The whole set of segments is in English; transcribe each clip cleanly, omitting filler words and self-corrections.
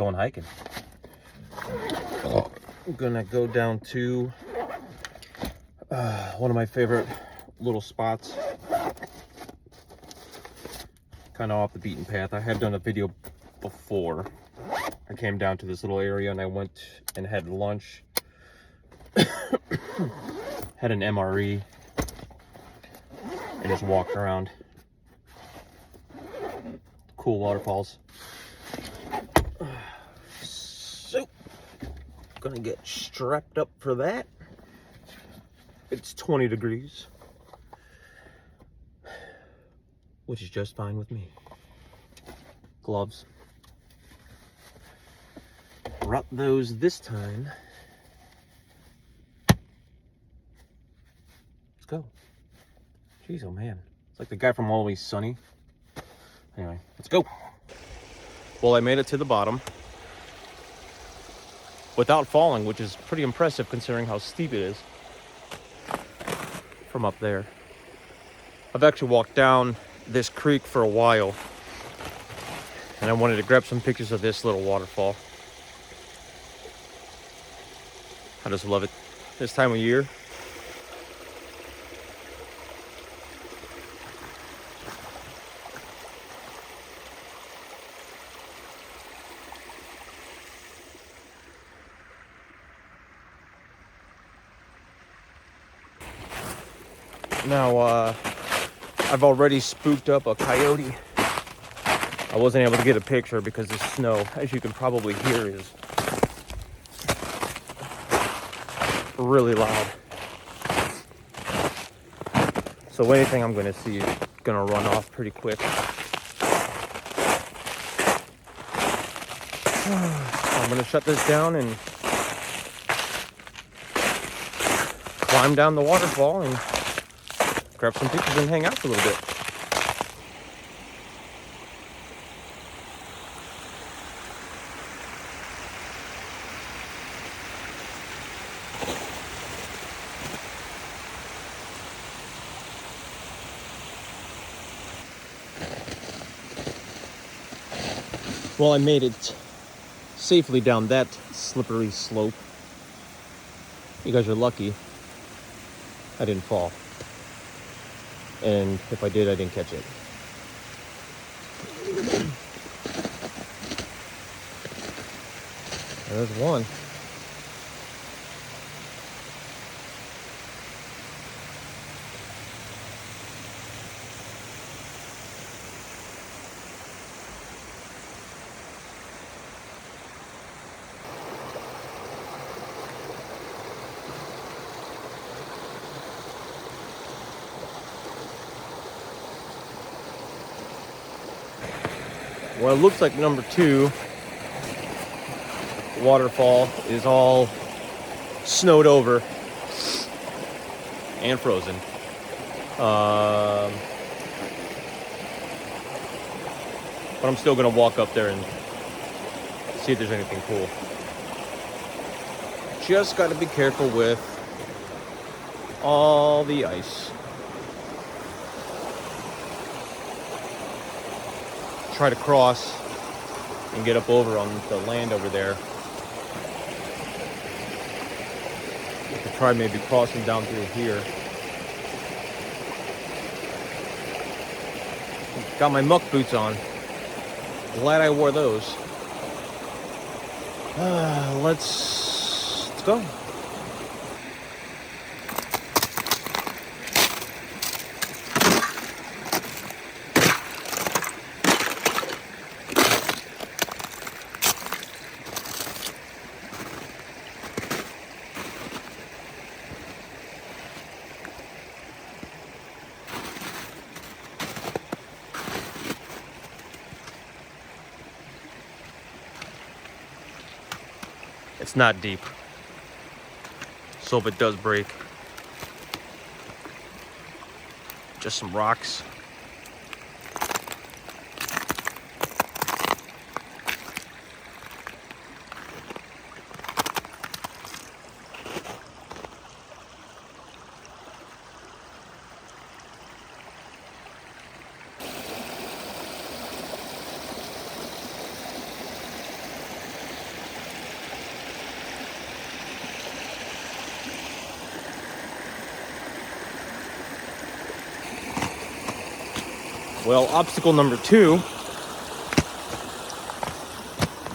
going hiking. I'm gonna go down to one of my favorite little spots, kind of off the beaten path. I have done a video before. I came down to this little area and I went and had lunch, had an MRE, and just walked around. Cool waterfalls. So, gonna get strapped up for that. It's 20 degrees, which is just fine with me. Gloves. Brought those this time. Let's go. Jeez, oh man. It's like the guy from Always Sunny. Anyway, let's go. Well, I made it to the bottom without falling, which is pretty impressive considering how steep it is from up there. I've actually walked down this creek for a while, and I wanted to grab some pictures of this little waterfall. I just love it this time of year. Now, I've already spooked up a coyote. I wasn't able to get a picture because the snow, as you can probably hear, is really loud. So anything I'm going to see is going to run off pretty quick. I'm going to shut this down and climb down the waterfall and grab some pictures and hang out for a little bit. Well, I made it safely down that slippery slope. You guys are lucky I didn't fall. And if I did, I didn't catch it. There's one. Well, it looks like number 2 waterfall is all snowed over and frozen. But I'm still gonna walk up there and see if there's anything cool. Just gotta be careful with all the ice. Try to cross and get up over on the land over there. I could try maybe crossing down through here. Got my muck boots on. Glad I wore those. Let's go. It's not deep, so if it does break, just some rocks. Well, obstacle number 2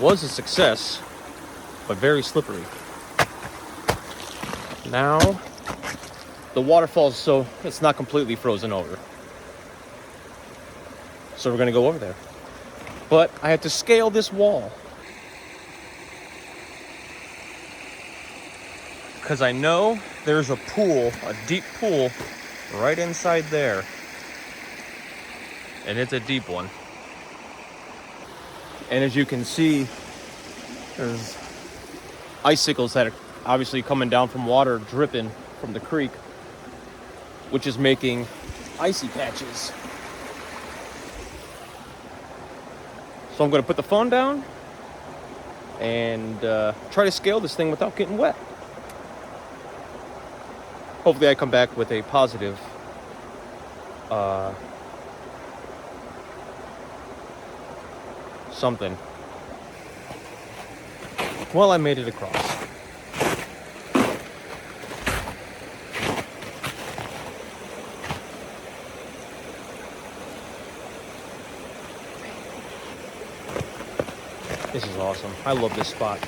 was a success, but very slippery. Now, the waterfall's so it's not completely frozen over. So we're gonna go over there. But I have to scale this wall. Because I know there's a pool, a deep pool, right inside there. And it's a deep one. And as you can see, there's icicles that are obviously coming down from water, dripping from the creek, which is making icy patches. So I'm going to put the phone down and try to scale this thing without getting wet. Hopefully I come back with a positive something. Well, I made it across. This is awesome. I love this spot.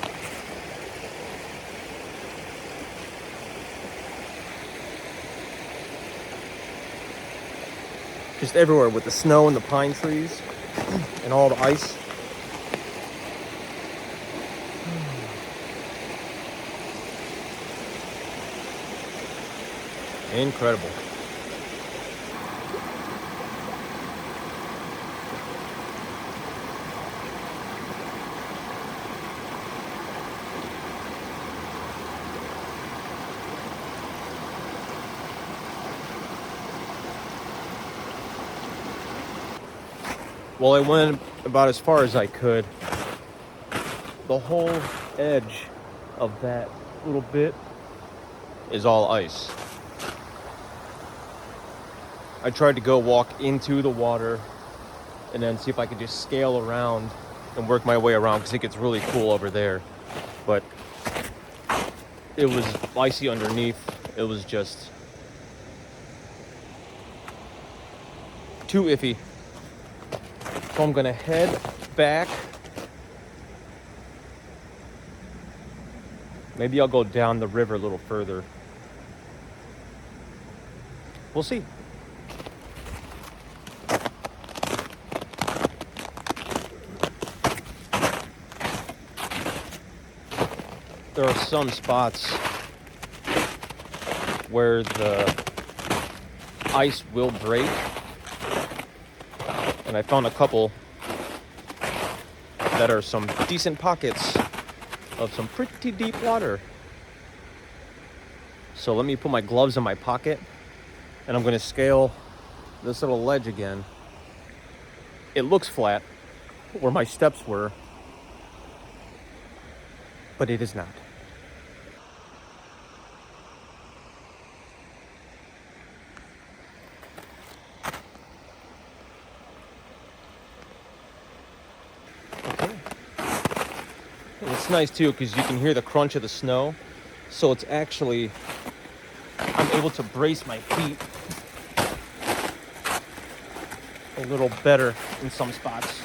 Just everywhere with the snow and the pine trees and all the ice. Incredible. Well, I went about as far as I could. The whole edge of that little bit is all ice. I tried to go walk into the water and then see if I could just scale around and work my way around because it gets really cool over there. But it was icy underneath. It was just too iffy. So I'm gonna head back. Maybe I'll go down the river a little further. We'll see. There are some spots where the ice will break. And I found a couple that are some decent pockets of some pretty deep water. So let me put my gloves in my pocket and I'm gonna scale this little ledge again. It looks flat where my steps were, but it is not. It's nice too because you can hear the crunch of the snow, so it's actually, I'm able to brace my feet a little better in some spots.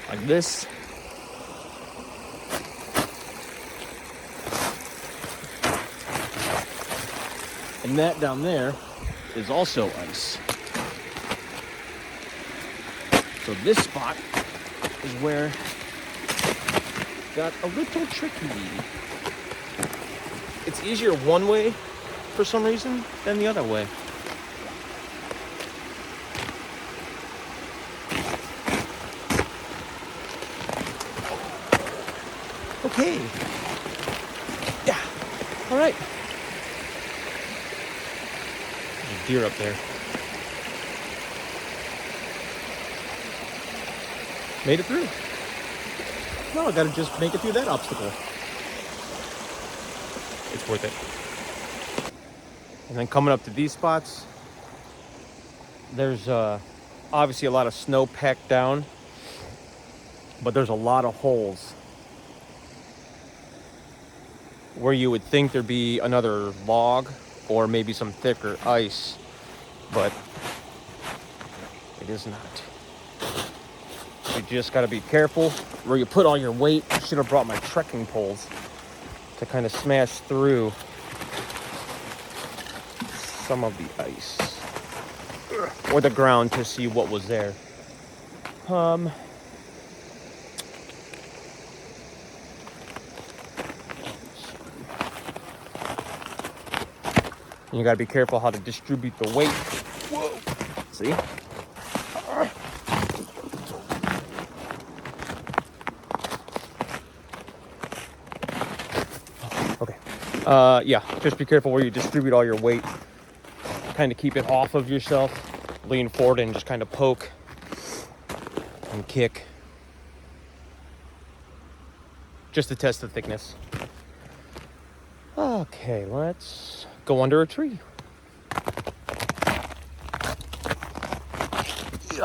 Like this. And that down there is also ice. So this spot is where it got a little tricky. It's easier one way for some reason than the other way. Okay. Yeah. All right. There's a deer up there. Made it through. No, I gotta just make it through that obstacle. It's worth it. And then coming up to these spots, there's obviously a lot of snow packed down, but there's a lot of holes where you would think there'd be another log or maybe some thicker ice, but it is not. You just gotta be careful where you put all your weight. I should have brought my trekking poles to kind of smash through some of the ice or the ground to see what was there. You gotta be careful how to distribute the weight. Whoa! See? Okay. Yeah, just be careful where you distribute all your weight. Kind of keep it off of yourself. Lean forward and just kind of poke and kick. Just to test the thickness. Okay, let's go under a tree. Yeah.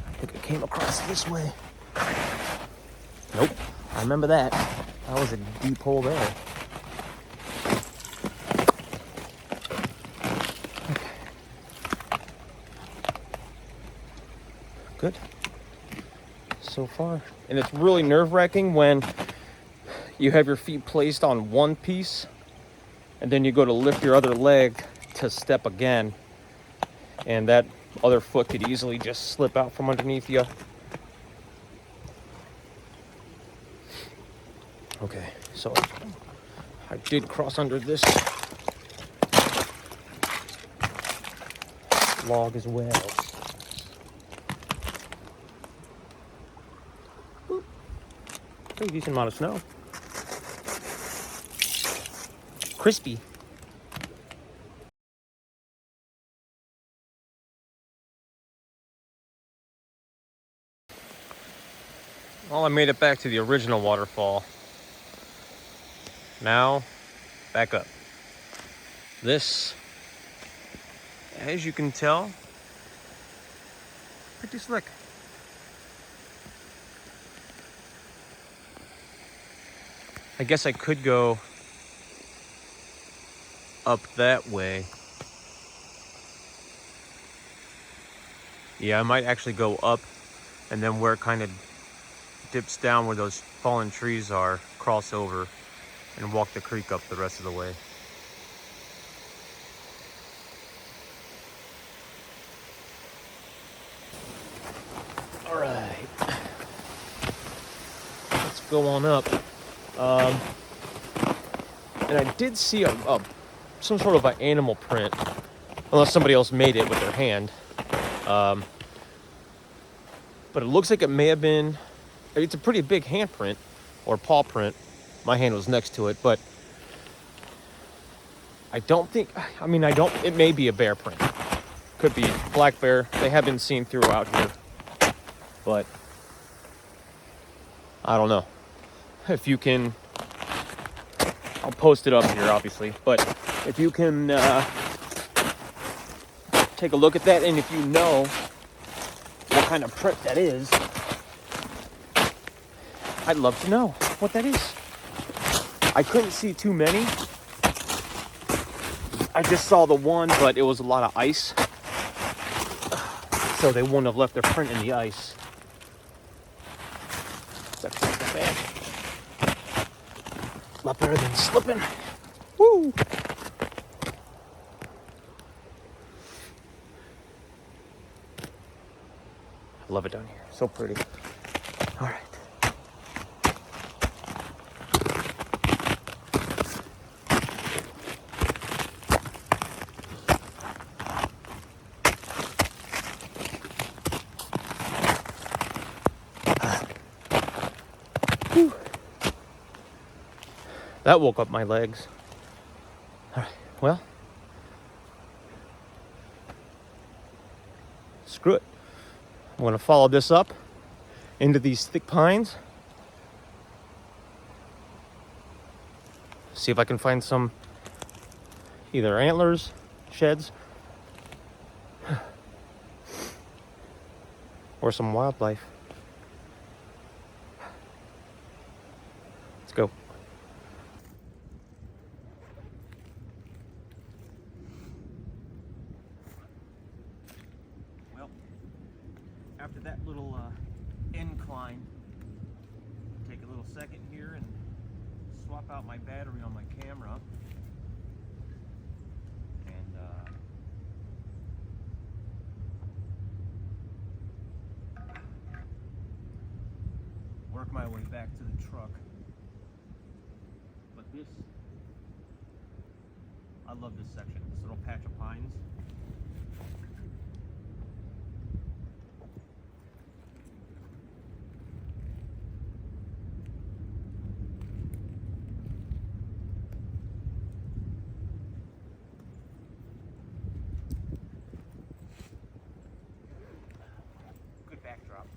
I think it came across this way. Nope, I remember that. That was a deep hole there. Okay. Good. So far. And it's really nerve-wracking when you have your feet placed on one piece and then you go to lift your other leg to step again, and that other foot could easily just slip out from underneath you. Okay, so I did cross under this log as well. Pretty decent amount of snow. Crispy. Well, I made it back to the original waterfall. Now, back up. This, as you can tell, pretty slick. I guess I could go up that way. Yeah, I might actually go up, and then where it kind of dips down where those fallen trees are, cross over and walk the creek up the rest of the way. All right, let's go on up. And I did see some sort of an animal print, unless somebody else made it with their hand. But it looks like it may have been, it's a pretty big handprint or paw print. My hand was next to it, but I don't think, it may be a bear print. Could be black bear. They have been seen throughout here, but I don't know. If you can, I'll post it up here, obviously, but if you can take a look at that, and if you know what kind of print that is, I'd love to know what that is. I couldn't see too many. I just saw the one, but it was a lot of ice, so they wouldn't have left their print in the ice. It's actually not that bad. A lot better than slipping. Woo! I love it down here. So pretty. All right. Whew. That woke up my legs. All right, well, screw it. I'm gonna follow this up into these thick pines. See if I can find some either antlers, sheds, or some wildlife. Let's go. Well, after that little incline, take a little second here and swap out my battery on my camera. And work my way back to the truck. But this, I love this section, this little patch of pines. Good backdrop.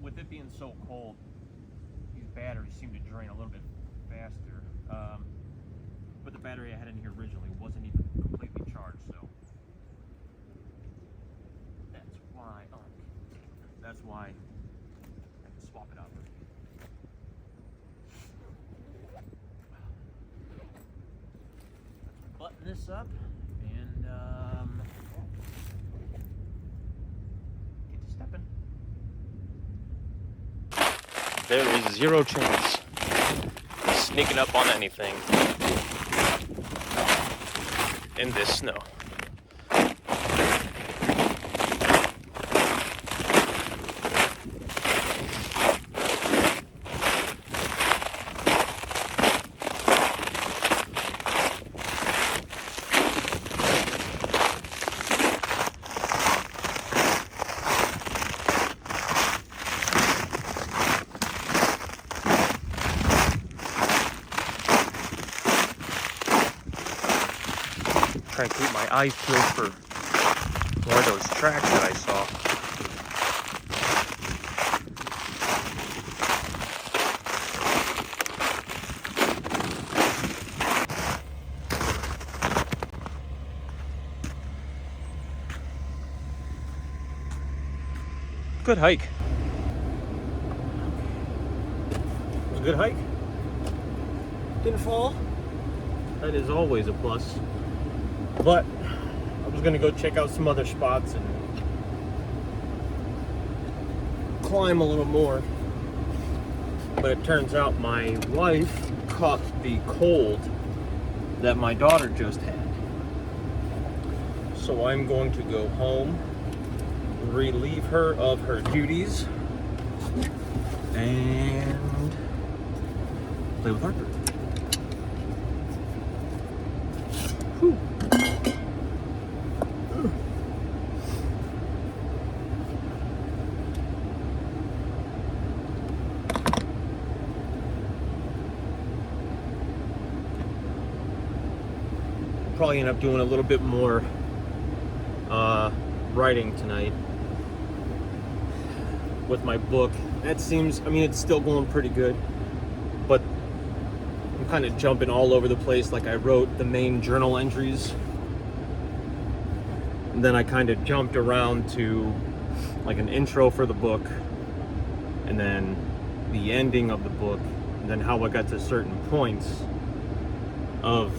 With it being so cold, these batteries seem to drain a little bit faster. But the battery I had in here originally wasn't even completely charged, so that's why I can swap it out. Let's button this up and get to stepping. There is zero chance of sneaking up on anything in this snow. Trying to keep my eyes peeled for one of those tracks that I saw. Good hike. It was a good hike. Didn't fall. That is always a plus. But I was gonna go check out some other spots and climb a little more. But it turns out my wife caught the cold that my daughter just had. So I'm going to go home, relieve her of her duties, and play with Harper. Whew. Probably end up doing a little bit more writing tonight with my book. That seems, I mean, it's still going pretty good, but I'm kind of jumping all over the place. Like, I wrote the main journal entries, and then I kind of jumped around to like an intro for the book, and then the ending of the book, and then how I got to certain points of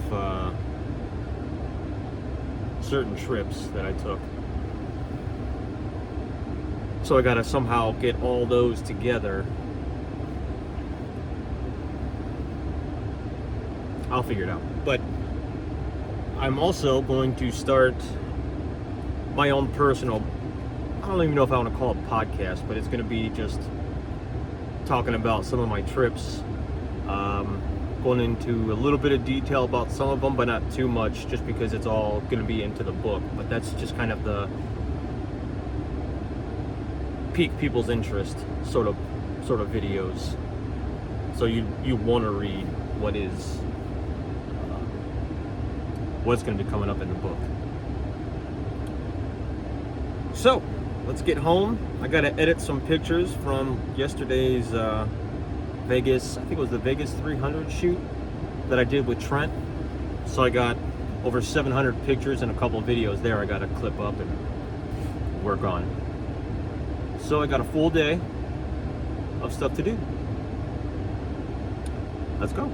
certain trips that I took. So I gotta somehow get all those together. I'll figure it out. But I'm also going to start my own personal, I don't even know if I want to call it podcast, but it's going to be just talking about some of my trips, going into a little bit of detail about some of them, but not too much, just because it's all going to be into the book. But that's just kind of the pique people's interest sort of videos. So you want to read what's going to be coming up in the book. So let's get home. I gotta edit some pictures from yesterday's Vegas, I think it was the Vegas 300 shoot that I did with Trent. So I got over 700 pictures and a couple of videos there I gotta clip up and work on. So I got a full day of stuff to do. Let's go.